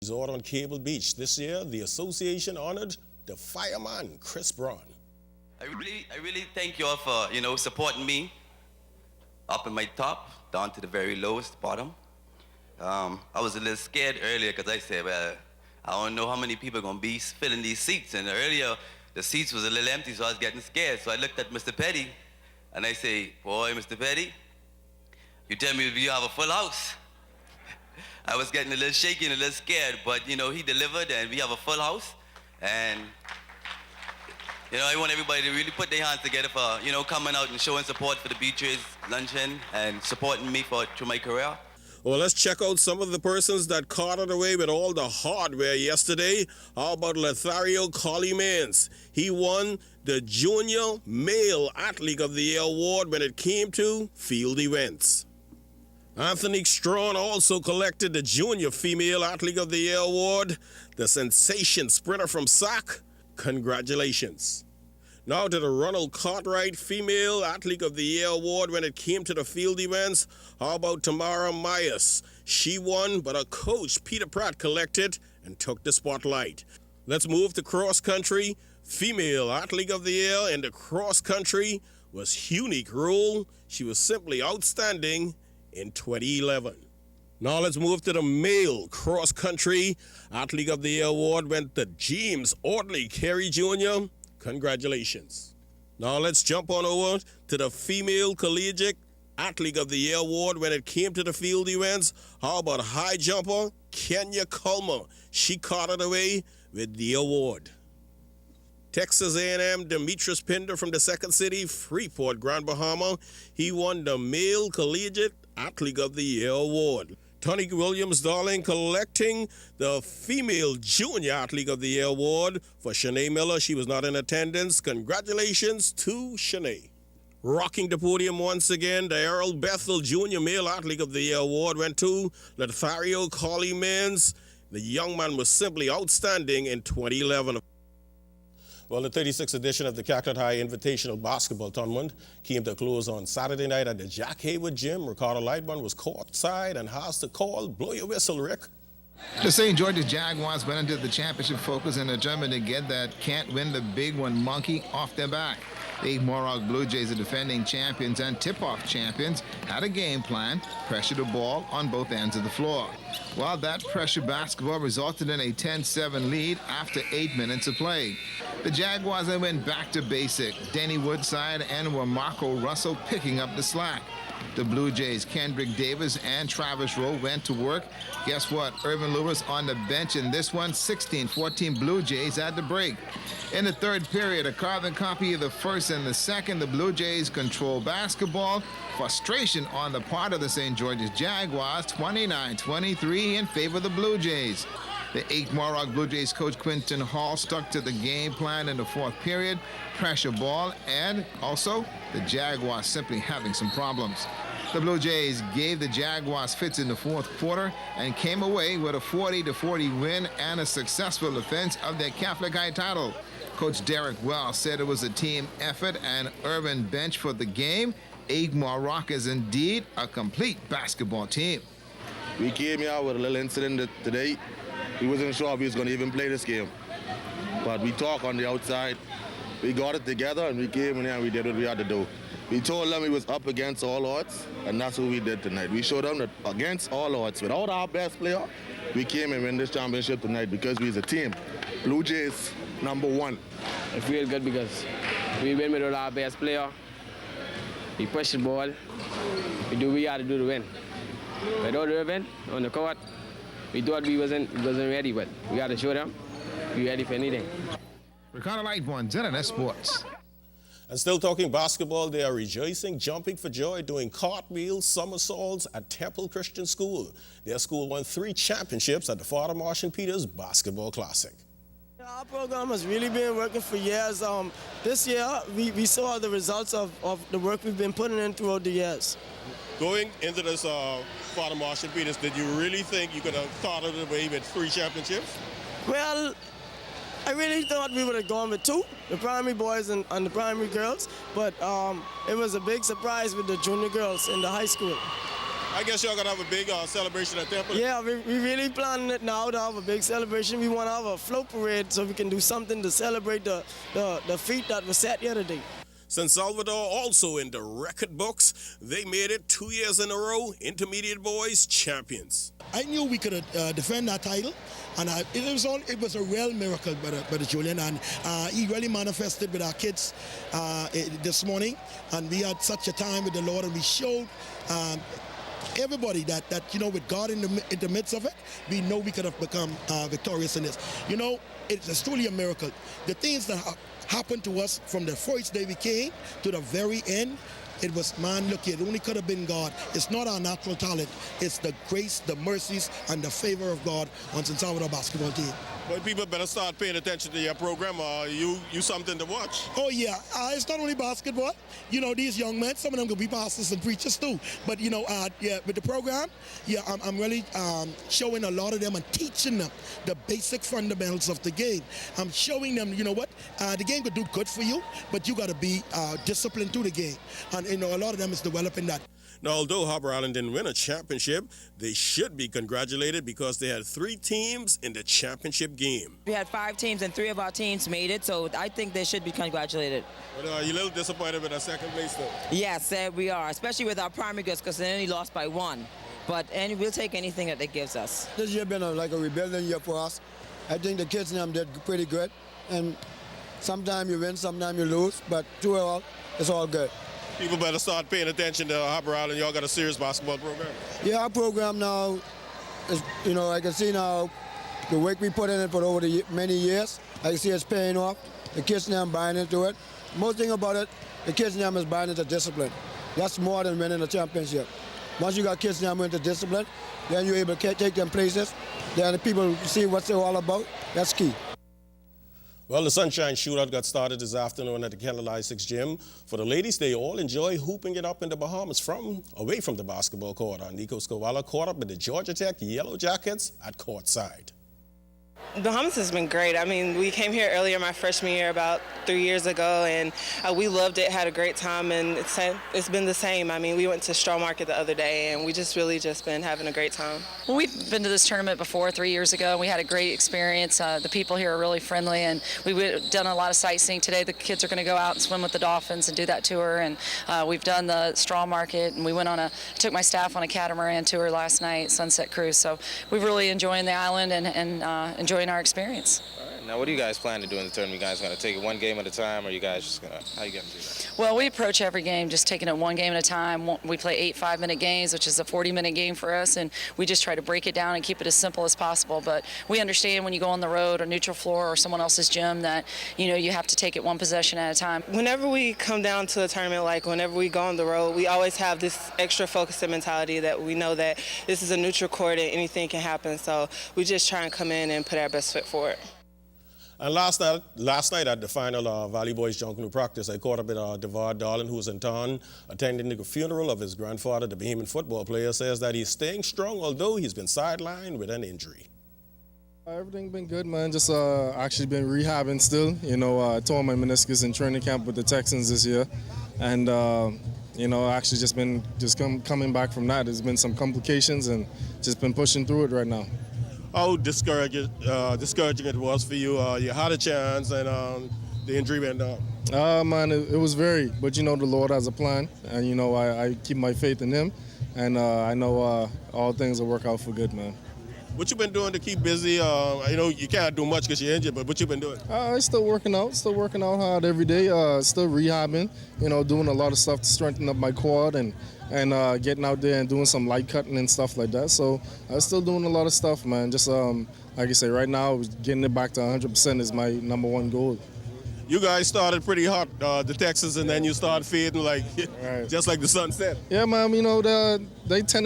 Resort on Cable Beach. This year, the association honored the fireman, Chris Braun. I really thank you all for, supporting me up in my top, down to the very lowest bottom. I was a little scared earlier because I said, well, I don't know how many people are going to be filling these seats. And earlier, the seats was a little empty, so I was getting scared. So I looked at Mr. Petty, and I say, boy, Mr. Petty, you tell me if you have a full house. I was getting a little shaky and a little scared, but, he delivered, and we have a full house. And, I want everybody to really put their hands together for, coming out and showing support for the Beaches Luncheon and supporting me through my career. Well, let's check out some of the persons that carted away with all the hardware yesterday. How about Lothario Collimans? He won the Junior Male Athlete of the Year award when it came to field events. Anthony Strawn also collected the Junior Female Athlete of the Year award. The sensation sprinter from SAC, congratulations. Now to the Ronald Cartwright Female Athlete of the Year award when it came to the field events. How about Tamara Myers? She won, but her coach, Peter Pratt, collected and took the spotlight. Let's move to cross country. Female Athlete of the Year in the cross country was Unique Rule. She was simply outstanding in 2011. Now let's move to the male cross country Athlete of the Year award went to James Audley Carey Jr. Congratulations. Now let's jump on over to the Female Collegiate Athlete of the Year award when it came to the field events. How about high jumper Kenya Culmer? She carted away with the award. Texas A&M Demetrius Pinder from the Second City, Freeport, Grand Bahama. He won the Male Collegiate Athlete of the Year award. Tony Williams Darling collecting the Female Junior Athlete of the Year award for Shanae Miller. She was not in attendance. Congratulations to Shanae. Rocking the podium once again, the Earl Bethel Junior Male Athlete of the Year award went to Lothario Collimans. The young man was simply outstanding in 2011. Well, the 36th edition of the Cacklet High Invitational Basketball Tournament came to a close on Saturday night at the Jack Haywood Gym. Ricardo Lightman was courtside and has the call. Blow your whistle, Rick. The St. George's Jaguars went into the championship focus and determined to get that can't win the big one monkey off their back. The Mohawk Blue Jays, the defending champions and tip-off champions, had a game plan, pressure the ball on both ends of the floor. While that pressure basketball resulted in a 10-7 lead after 8 minutes of play. The Jaguars then went back to basic. Denny Woodside and Marco Russell picking up the slack. The Blue Jays, Kendrick Davis and Travis Rowe went to work. Guess what? Irvin Lewis on the bench in this one, 16-14 Blue Jays at the break. In the third period, a carbon copy of the first and the second. The Blue Jays control basketball. Frustration on the part of the St. George's Jaguars, 29-23 in favor of the Blue Jays. The 8 Mohawk Blue Jays coach Quinton Hall stuck to the game plan in the fourth period, pressure ball, and also the Jaguars simply having some problems. The Blue Jays gave the Jaguars fits in the fourth quarter and came away with a 40-40 win and a successful defense of their Catholic High title. Coach Derek Wells said it was a team effort and Irvin bench for the game. 8 Mohawk is indeed a complete basketball team. We came here with a little incident today. We wasn't sure if we was going to even play this game. But we talked on the outside. We got it together and we came in here and we did what we had to do. We told them we was up against all odds, and that's what we did tonight. We showed them that against all odds, without our best player, we came and win this championship tonight because we as a team. Blue Jays, #1. I feel good because we win with our best player. We push the ball. We do what we had to do to win. Without Irvin on the court, we thought we wasn't ready, but we had to show them we ready for anything. Ricardo Lightman, ZNS Sports. And still talking basketball, they are rejoicing, jumping for joy, doing cartwheels, somersaults at Temple Christian School. Their school won 3 championships at the Father Marshall Peters Basketball Classic. Our program has really been working for years. This year, we saw the results of the work we've been putting in throughout the years. Going into this Father Marshall Peters, did you really think you could have started away with 3 championships? Well, I really thought we would have gone with 2, the primary boys and the primary girls, but it was a big surprise with the junior girls in the high school. I guess y'all gonna have a big celebration at Temple. Yeah, we really planning it now to have a big celebration. We want to have a float parade so we can do something to celebrate the feat that was set here today. St. Salvador also in the record books. They made it 2 years in a row, intermediate boys champions. I knew we could defend that title, and it was a real miracle by the Julian, and he really manifested with our kids this morning, and we had such a time with the Lord, and we showed everybody that with God in the midst of it, we know we could have become victorious in this. It's truly a miracle. The things that happened to us from the first day we came to the very end, it was, man, look, it only could have been God. It's not our natural talent. It's the grace, the mercies, and the favor of God on St. Salvador basketball team. But people better start paying attention to your program. You something to watch. Oh, yeah. It's not only basketball. These young men, some of them could be pastors and preachers too. But, with the program, I'm really showing a lot of them and teaching them the basic fundamentals of the game. I'm showing them, the game could do good for you, but you got to be disciplined to the game. And, a lot of them is developing that. Now, although Harbour Island didn't win a championship, they should be congratulated because they had 3 teams in the championship game. We had 5 teams and 3 of our teams made it, so I think they should be congratulated. But are you a little disappointed with our second place, though? Yes, we are, especially with our primary girls because they only lost by 1. But we'll take anything that they gives us. This year been like a rebuilding year for us. I think the kids and them did pretty good. And sometimes you win, sometimes you lose, but through it all, it's all good. People better start paying attention to Harbour Island. Y'all got a serious basketball program. Yeah, our program now is, I can see now the work we put in it for over the many years. I can see it's paying off. The kids and them buying into it. Most thing about it, the kids and them is buying into discipline. That's more than winning a championship. Once you got kids and them into discipline, then you're able to take them places. Then the people see what they're all about. That's key. Well, the Sunshine Shootout got started this afternoon at the Candlelight 6 Gym. For the ladies, they all enjoy hooping it up in the Bahamas away from the basketball court. Nico Scovalla caught up with the Georgia Tech Yellow Jackets at courtside. Bahamas has been great. I mean, we came here earlier my freshman year about 3 years ago, and we loved it, had a great time, and it's been the same. I mean, we went to Straw Market the other day, and we really been having a great time. Well, we've been to this tournament before 3 years ago, and we had a great experience. The people here are really friendly, and we've done a lot of sightseeing today. The kids are going to go out and swim with the dolphins and do that tour, and we've done the Straw Market, and we took my staff on a catamaran tour last night, Sunset Cruise. So we're really enjoying the island and enjoying our experience. All right. Now, what do you guys plan to do in the tournament? You guys going to take it one game at a time, or you guys just going to, how you going to do that? Well, we approach every game just taking it one game at a time. We play 8 5-minute games, which is a 40-minute game for us, and we just try to break it down and keep it as simple as possible. But we understand when you go on the road or neutral floor or someone else's gym that, you have to take it one possession at a time. Whenever we come down to a tournament, like whenever we go on the road, we always have this extra focused mentality that we know that this is a neutral court and anything can happen. So we just try and come in and put our best foot forward. And last night at the final Valley Boys Junkanoo practice, I caught up with DeVard Darlin, who was in town attending the funeral of his grandfather. The Bahamian football player says that he's staying strong, although he's been sidelined with an injury. Everything been good, man. Just actually been rehabbing still. I tore my meniscus in training camp with the Texans this year. And, actually just been coming back from that. There's been some complications and just been pushing through it right now. How discouraging it was for you? You had a chance and the injury went down. Man, it was very, but the Lord has a plan, and I keep my faith in Him, and I know all things will work out for good, man. What you been doing to keep busy? You can't do much because you're injured, but what you been doing? Still working out hard every day, still rehabbing, doing a lot of stuff to strengthen up my quad and getting out there and doing some light cutting and stuff like that. So I'm still doing a lot of stuff, man. Just like I say, right now, getting it back to 100% is my #1 goal. You guys started pretty hot, the Texans, and then you started fading just like the sun set. Yeah, man, they tend to